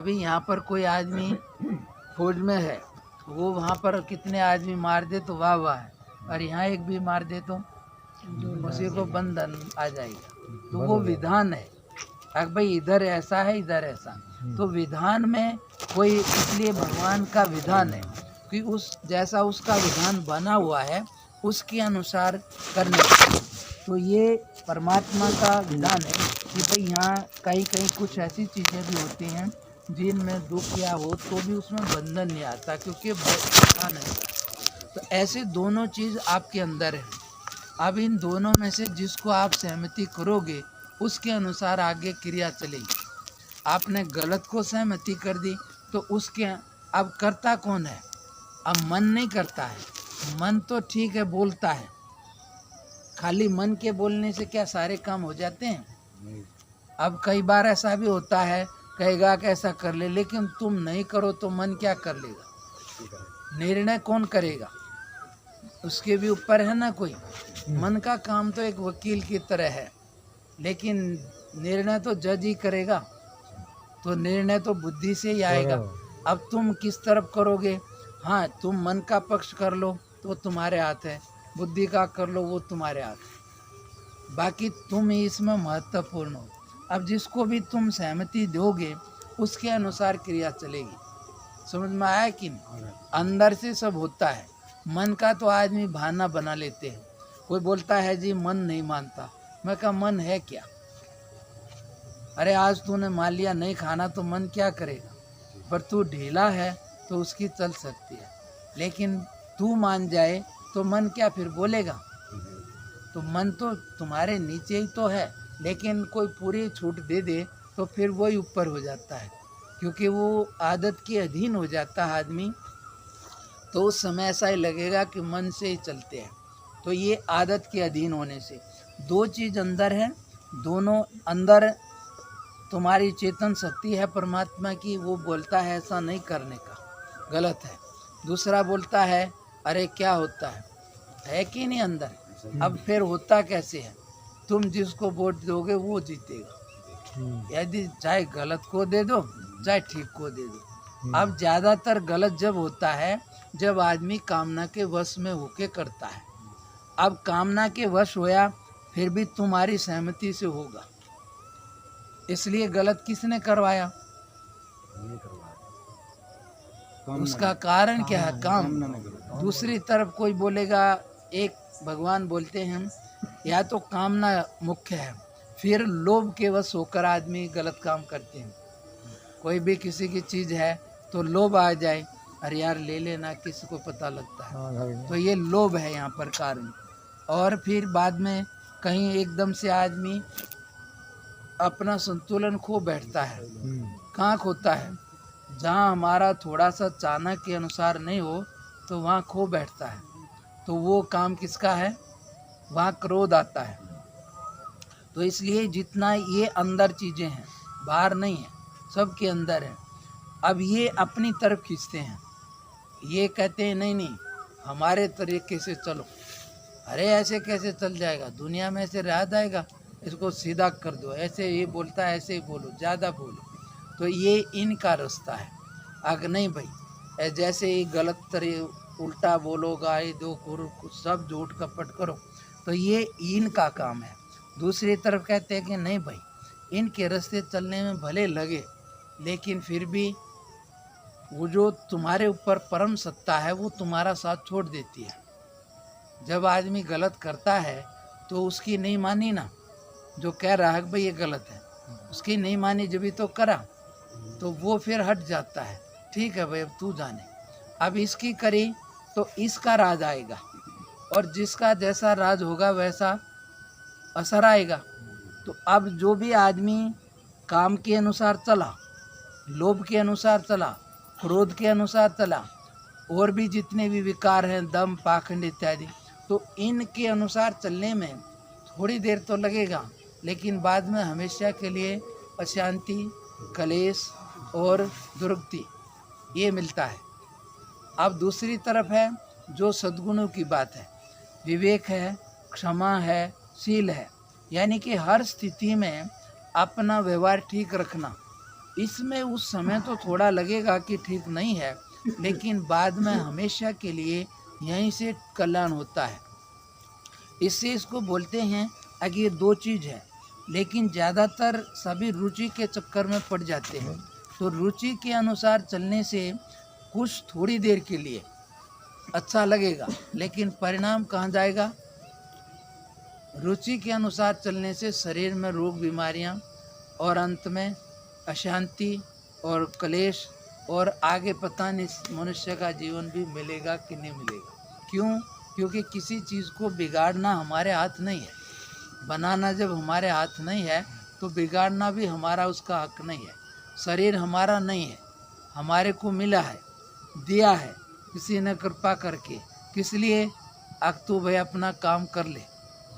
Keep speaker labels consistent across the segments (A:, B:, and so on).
A: अभी यहाँ पर कोई आदमी फौज में है, वो वहाँ पर कितने आदमी मार दे तो वाह वाह है, और यहाँ एक भी मार दे तो उसी को बंधन आ जाएगा। तो वो विधान है। अगर भाई इधर ऐसा है इधर ऐसा, तो विधान में कोई, इसलिए भगवान का विधान है कि उस जैसा उसका विधान बना हुआ है उसके अनुसार करने का। तो ये परमात्मा का विधान है कि भाई यहाँ कहीं कहीं कुछ ऐसी चीज़ें भी होती हैं जिनमें दुख या हो तो भी उसमें बंधन नहीं आता, क्योंकि विधान है। तो ऐसे दोनों चीज़ आपके अंदर है। अब इन दोनों में से जिसको आप सहमति करोगे उसके अनुसार आगे क्रिया चलेगी। आपने गलत को सहमति कर दी तो उसके अब करता कौन है? अब मन नहीं करता है। मन तो ठीक है बोलता है, खाली मन के बोलने से क्या सारे काम हो जाते हैं? अब कई बार ऐसा भी होता है, कहेगा कि ऐसा कर ले, लेकिन तुम नहीं करो तो मन क्या कर लेगा? निर्णय कौन करेगा? उसके भी ऊपर है ना कोई। मन का काम तो एक वकील की तरह है, लेकिन निर्णय तो जज ही करेगा। तो निर्णय तो बुद्धि से ही आएगा। अब तुम किस तरफ करोगे? हाँ, तुम मन का पक्ष कर लो तो तुम्हारे हाथ है, बुद्धि का कर लो वो तुम्हारे हाथ है, बाकी तुम ही इसमें महत्वपूर्ण हो। अब जिसको भी तुम सहमति दोगे उसके अनुसार क्रिया चलेगी। समझ में आया कि नहीं? अंदर से सब होता है। मन का तो आदमी बहाना बना लेते हैं। कोई बोलता है जी मन नहीं मानता, मैं कहा मन है क्या? अरे आज तूने मान लिया नहीं खाना तो मन क्या करेगा? पर तू ढीला है तो उसकी चल सकती है, लेकिन तू मान जाए तो मन क्या फिर बोलेगा? तो मन तो तुम्हारे नीचे ही तो है, लेकिन कोई पूरी छूट दे दे तो फिर वही ऊपर हो जाता है, क्योंकि वो आदत के अधीन हो जाता है आदमी। तो उस समय ऐसा ही लगेगा कि मन से ही चलते हैं। तो ये आदत के अधीन होने से दो चीज़ अंदर है। दोनों अंदर तुम्हारी चेतन शक्ति है परमात्मा की, वो बोलता है ऐसा नहीं करने का, गलत है। दूसरा बोलता है अरे क्या होता है कि नहीं अंदर? अब फिर होता कैसे है? तुम जिसको वोट दोगे वो जीतेगा। यदि चाहे गलत को दे दो चाहे ठीक को दे दो। अब ज़्यादातर गलत जब होता है जब आदमी कामना के वश में होके करता है। अब कामना के वश होया फिर भी तुम्हारी सहमति से होगा, इसलिए गलत किसने करवाया? उसका कारण क्या है? काम। दूसरी तरफ कोई बोलेगा, एक भगवान बोलते हैं या तो कामना मुख्य है, फिर लोभ के वश होकर आदमी गलत काम करते हैं। कोई भी किसी की चीज़ है तो लोभ आ जाए, अरे यार ले लेना, किसी को पता लगता है, तो ये लोभ है यहाँ पर कारण। और फिर बाद में कहीं एकदम से आदमी अपना संतुलन खो बैठता है। कहाँ खोता है? जहाँ हमारा थोड़ा सा चाहना के अनुसार नहीं हो तो वहाँ खो बैठता है। तो वो काम किसका है? वहाँ क्रोध आता है। तो इसलिए जितना ये अंदर चीज़ें हैं, बाहर नहीं है, सबके अंदर है। अब ये अपनी तरफ खींचते हैं, ये कहते हैं नहीं नहीं हमारे तरीके से चलो। अरे ऐसे कैसे चल जाएगा? दुनिया में ऐसे रह जाएगा? इसको सीधा कर दो, ऐसे ये बोलता है ऐसे ही बोलो, ज़्यादा बोलो। तो ये इनका रास्ता है। अगर नहीं भाई जैसे ही गलत तरह उल्टा बोलो, गाय दो सब झूठ कपट करो, तो ये इनका काम है। दूसरी तरफ कहते हैं कि नहीं भाई इनके रास्ते चलने में भले लगे, लेकिन फिर भी वो जो तुम्हारे ऊपर परम सत्ता है वो तुम्हारा साथ छोड़ देती है। जब आदमी गलत करता है तो उसकी नहीं मानी ना, जो कह रहा है भाई ये गलत है, उसकी नहीं मानी जब भी तो करा, तो वो फिर हट जाता है। ठीक है भाई अब तू जाने, अब इसकी करी तो इसका राज आएगा, और जिसका जैसा राज होगा वैसा असर आएगा। तो अब जो भी आदमी काम के अनुसार चला, लोभ के अनुसार चला, क्रोध के अनुसार चला, और भी जितने भी विकार हैं दम पाखंड इत्यादि, तो इनके अनुसार चलने में थोड़ी देर तो लगेगा, लेकिन बाद में हमेशा के लिए अशांति, कलेश और दुर्गति ये मिलता है। अब दूसरी तरफ है जो सद्गुणों की बात है, विवेक है, क्षमा है, शील है, यानी कि हर स्थिति में अपना व्यवहार ठीक रखना, इसमें उस समय तो थोड़ा लगेगा कि ठीक नहीं है, लेकिन बाद में हमेशा के लिए यहीं से कल्याण होता है। इससे इसको बोलते हैं कि ये दो चीज़ है, लेकिन ज़्यादातर सभी रुचि के चक्कर में पड़ जाते हैं। तो रुचि के अनुसार चलने से कुछ थोड़ी देर के लिए अच्छा लगेगा, लेकिन परिणाम कहाँ जाएगा? रुचि के अनुसार चलने से शरीर में रोग बीमारियां और अंत में अशांति और क्लेश, और आगे पता नहीं मनुष्य का जीवन भी मिलेगा कि नहीं मिलेगा। क्यों? क्योंकि किसी चीज़ को बिगाड़ना हमारे हाथ नहीं है। बनाना जब हमारे हाथ नहीं है तो बिगाड़ना भी हमारा उसका हक नहीं है। शरीर हमारा नहीं है, हमारे को मिला है, दिया है किसी ने कृपा करके। किस लिए? अब तू भाई अपना काम कर ले।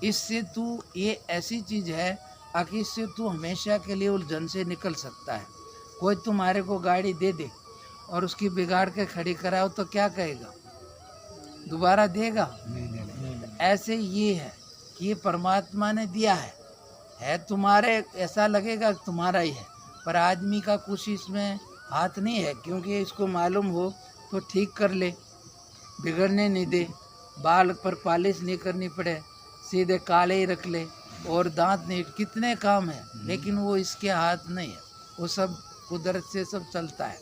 A: इससे तू, ये ऐसी चीज़ है कि इससे तू हमेशा के लिए उलझन से निकल सकता है। कोई तुम्हारे को गाड़ी दे दे और उसकी बिगाड़ के खड़ी कराओ तो क्या कहेगा? दोबारा देगा? ऐसे ये है कि ये परमात्मा ने दिया है तुम्हारे, ऐसा लगेगा तुम्हारा ही है, पर आदमी का कुछ इसमें हाथ नहीं है। क्योंकि इसको मालूम हो तो ठीक कर ले, बिगड़ने नहीं दे, बाल पर पॉलिश नहीं करनी पड़े, सीधे काले ही रख ले, और दांत नहीं, कितने काम है, लेकिन वो इसके हाथ नहीं है। वो सब कुदरत से सब चलता है,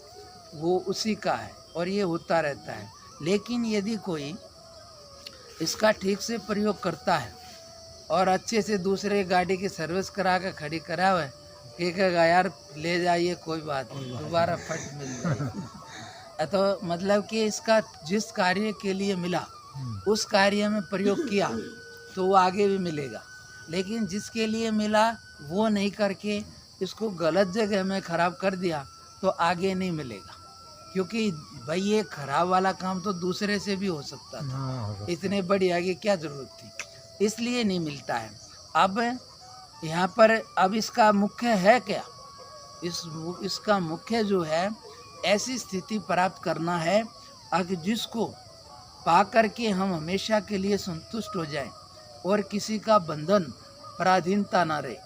A: वो उसी का है और ये होता रहता है। लेकिन यदि कोई इसका ठीक से प्रयोग करता है और अच्छे से दूसरे गाड़ी की सर्विस करा के खड़ी करावे, कहेगा यार ले जाइए कोई बात नहीं, दोबारा फट मिल जाएगी। तो मतलब कि इसका जिस कार्य के लिए मिला उस कार्य में प्रयोग किया तो वो आगे भी मिलेगा, लेकिन जिसके लिए मिला वो नहीं करके इसको गलत जगह में ख़राब कर दिया तो आगे नहीं मिलेगा। क्योंकि भाई ये खराब वाला काम तो दूसरे से भी हो सकता था, इतने बड़ी आगे क्या ज़रूरत थी, इसलिए नहीं मिलता है। अब यहाँ पर अब इसका मुख्य है क्या? इसका मुख्य जो है, ऐसी स्थिति प्राप्त करना है कि जिसको पा कर के हम हमेशा के लिए संतुष्ट हो जाएं और किसी का बंधन पराधीनता ना रहे।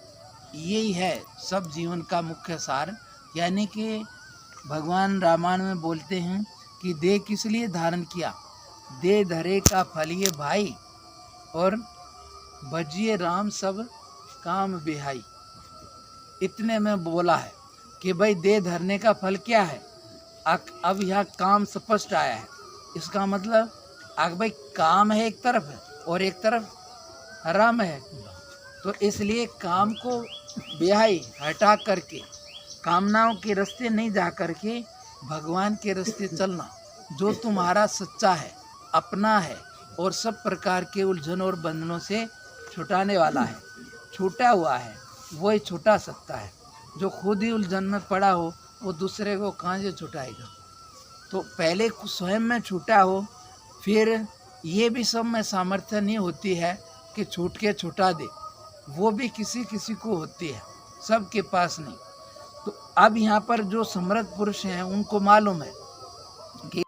A: यही है सब जीवन का मुख्य सार। यानी कि भगवान रामायण में बोलते हैं कि देह किस लिए धारण किया? दे धरे का फल ये भाई, और भजिए राम सब काम बिहाई। इतने में बोला है कि भाई दे धरने का फल क्या है। अब यहाँ काम स्पष्ट आया है। इसका मतलब भाई काम है एक तरफ है और एक तरफ राम है, तो इसलिए काम को बिहाई हटा करके, कामनाओं के रास्ते नहीं जा करके भगवान के रास्ते चलना, जो तुम्हारा सच्चा है, अपना है और सब प्रकार के उलझन और बंधनों से छुटाने वाला है। छूटा हुआ है वही छुटा सकता है। जो खुद ही उलझन में पड़ा हो वो दूसरे को कहाँ से छुटाएगा? तो पहले स्वयं में छूटा हो, फिर ये भी सब में सामर्थ्य नहीं होती है कि छूट के छुटा दे। वो भी किसी किसी को होती है, सबके पास नहीं। तो अब यहाँ पर जो समर्थ पुरुष हैं उनको मालूम है कि